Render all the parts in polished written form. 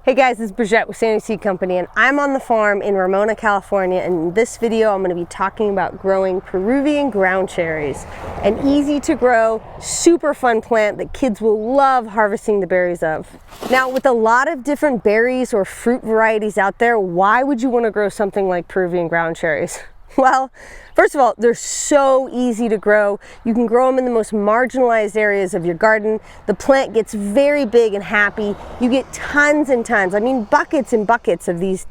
Hey guys, it's Brijette with Sandy Seed Company, and I'm on the farm in Ramona, California, and in this video I'm going to be talking about growing Peruvian ground cherries, an easy to grow, super fun plant that kids will love harvesting the berries of. Now, with a lot of different berries or fruit varieties out there, why would you want to grow something like Peruvian ground cherries? Well, first of all, they're so easy to grow. You can grow them in the most marginalized areas of your garden. The plant gets very big and happy. You get tons and tons, I mean buckets and buckets of these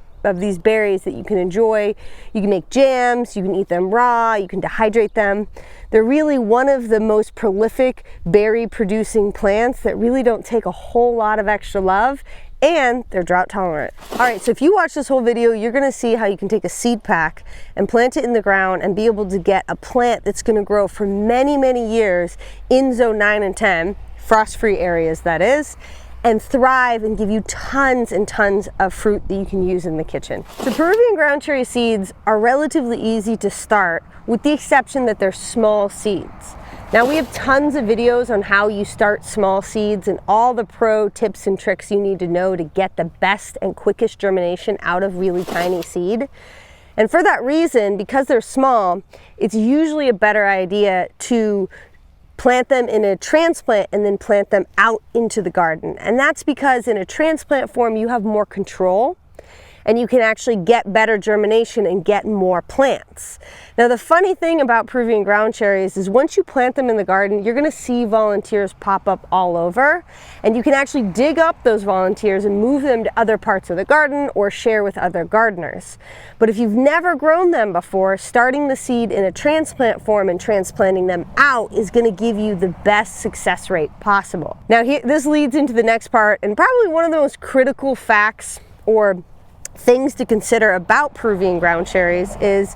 berries that you can enjoy. You can make jams, you can eat them raw, you can dehydrate them. They're really one of the most prolific berry producing plants that really don't take a whole lot of extra love, and they're drought tolerant. All right, so if you watch this whole video, you're gonna see how you can take a seed pack and plant it in the ground and be able to get a plant that's gonna grow for many, many years in zone 9 and 10, frost-free areas that is, and thrive and give you tons and tons of fruit that you can use in the kitchen. So Peruvian ground cherry seeds are relatively easy to start, with the exception that they're small seeds. Now, we have tons of videos on how you start small seeds and all the pro tips and tricks you need to know to get the best and quickest germination out of really tiny seed. And for that reason, because they're small, it's usually a better idea to plant them in a transplant and then plant them out into the garden. And that's because in a transplant form, you have more control and you can actually get better germination and get more plants. Now, the funny thing about Peruvian ground cherries is once you plant them in the garden, you're gonna see volunteers pop up all over, and you can actually dig up those volunteers and move them to other parts of the garden or share with other gardeners. But if you've never grown them before, starting the seed in a transplant form and transplanting them out is gonna give you the best success rate possible. Now, this leads into the next part, and probably one of the most critical facts or things to consider about Peruvian ground cherries is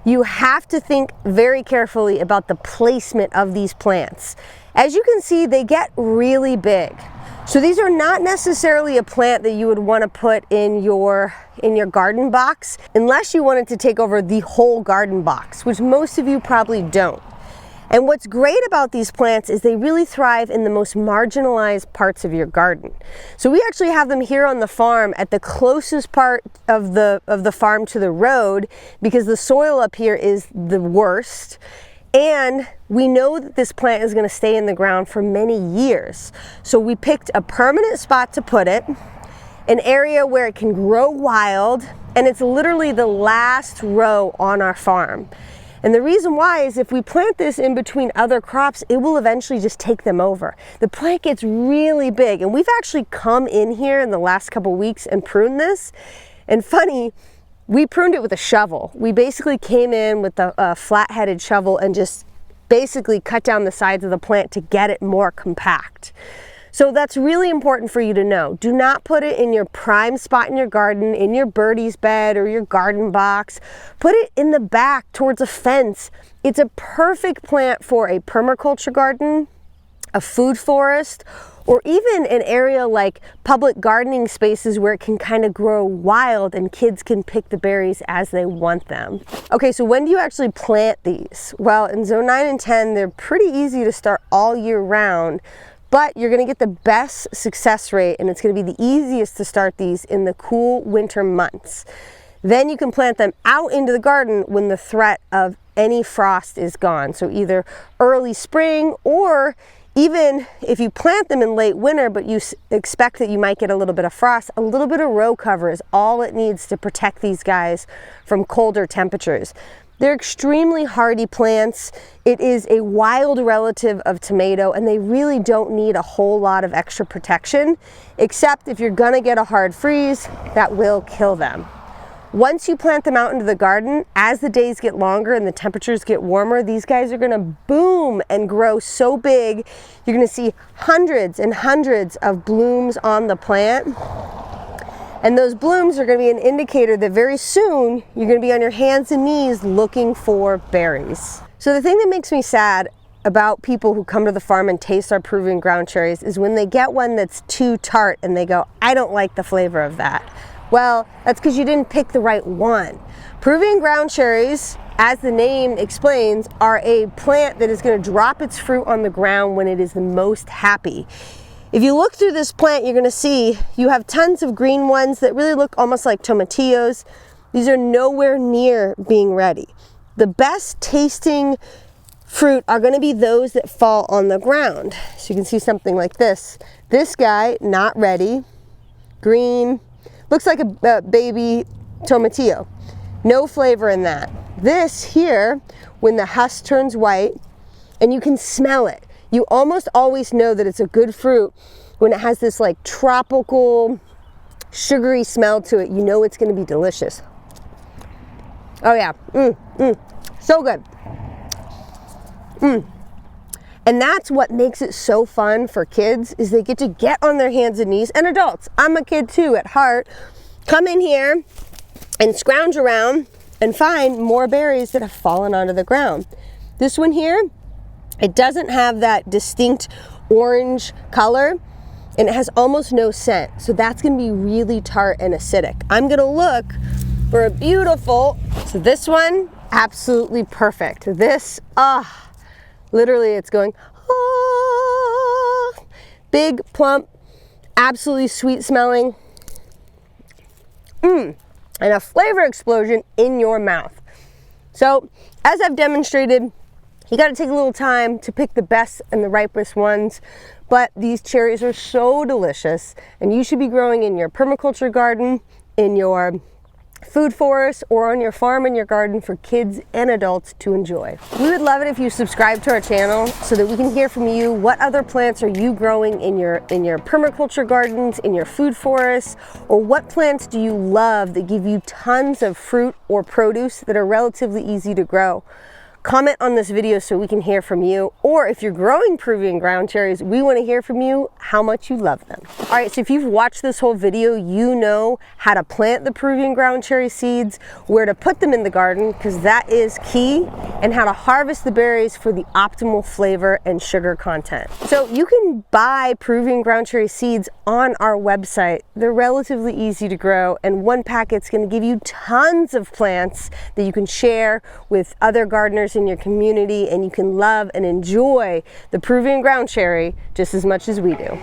you have to think very carefully about the placement of these plants. As you can see, they get really big. So these are not necessarily a plant that you would want to put in your garden box unless you wanted to take over the whole garden box, which most of you probably don't. And what's great about these plants is they really thrive in the most marginalized parts of your garden. So we actually have them here on the farm at the closest part of the farm to the road, because the soil up here is the worst. And we know that this plant is gonna stay in the ground for many years. So we picked a permanent spot to put it, an area where it can grow wild, and it's literally the last row on our farm. And the reason why is if we plant this in between other crops, it will eventually just take them over. The plant gets really big, and we've actually come in here in the last couple weeks and pruned this. And funny, we pruned it with a shovel. We basically came in with a flat-headed shovel and just basically cut down the sides of the plant to get it more compact. So that's really important for you to know. Do not put it in your prime spot in your garden, in your birdie's bed or your garden box. Put it in the back towards a fence. It's a perfect plant for a permaculture garden, a food forest, or even an area like public gardening spaces where it can kind of grow wild and kids can pick the berries as they want them. Okay, so when do you actually plant these? Well, in zone 9 and 10, they're pretty easy to start all year round, but you're gonna get the best success rate, and it's gonna be the easiest to start these in the cool winter months. Then you can plant them out into the garden when the threat of any frost is gone. So either early spring, or even if you plant them in late winter, but you expect that you might get a little bit of frost, a little bit of row cover is all it needs to protect these guys from colder temperatures. They're extremely hardy plants. It is a wild relative of tomato, and they really don't need a whole lot of extra protection, except if you're gonna get a hard freeze, that will kill them. Once you plant them out into the garden, as the days get longer and the temperatures get warmer, these guys are gonna boom and grow so big, you're gonna see hundreds and hundreds of blooms on the plant. And those blooms are going to be an indicator that very soon you're going to be on your hands and knees looking for berries. So the thing that makes me sad about people who come to the farm and taste our Peruvian ground cherries is when they get one that's too tart and they go, I don't like the flavor of that. Well, that's because you didn't pick the right one. Peruvian ground cherries, as the name explains, are a plant that is going to drop its fruit on the ground when it is the most happy. If you look through this plant, you're gonna see you have tons of green ones that really look almost like tomatillos. These are nowhere near being ready. The best tasting fruit are gonna be those that fall on the ground. So you can see something like this. This guy, not ready, green, looks like a baby tomatillo. No flavor in that. This here, when the husk turns white, and you can smell it. You almost always know that it's a good fruit when it has this like tropical, sugary smell to it. You know it's gonna be delicious. Oh yeah, so good. And that's what makes it so fun for kids, is they get to get on their hands and knees, and adults. I'm a kid too at heart. Come in here and scrounge around and find more berries that have fallen onto the ground. This one here, it doesn't have that distinct orange color, and it has almost no scent. So that's gonna be really tart and acidic. I'm gonna look for a beautiful, so this one, absolutely perfect. This, literally it's going, big, plump, absolutely sweet smelling. And a flavor explosion in your mouth. So, as I've demonstrated, you gotta take a little time to pick the best and the ripest ones, but these cherries are so delicious, and you should be growing in your permaculture garden, in your food forest, or on your farm in your garden for kids and adults to enjoy. We would love it if you subscribe to our channel so that we can hear from you. What other plants are you growing in your permaculture gardens, in your food forests, or what plants do you love that give you tons of fruit or produce that are relatively easy to grow? Comment on this video so we can hear from you. Or if you're growing Peruvian ground cherries, we want to hear from you how much you love them. All right, so if you've watched this whole video, you know how to plant the Peruvian ground cherry seeds, where to put them in the garden, because that is key, and how to harvest the berries for the optimal flavor and sugar content. So you can buy Peruvian ground cherry seeds on our website. They're relatively easy to grow, and one packet's going to give you tons of plants that you can share with other gardeners in your community, and you can love and enjoy the Peruvian ground cherry just as much as we do.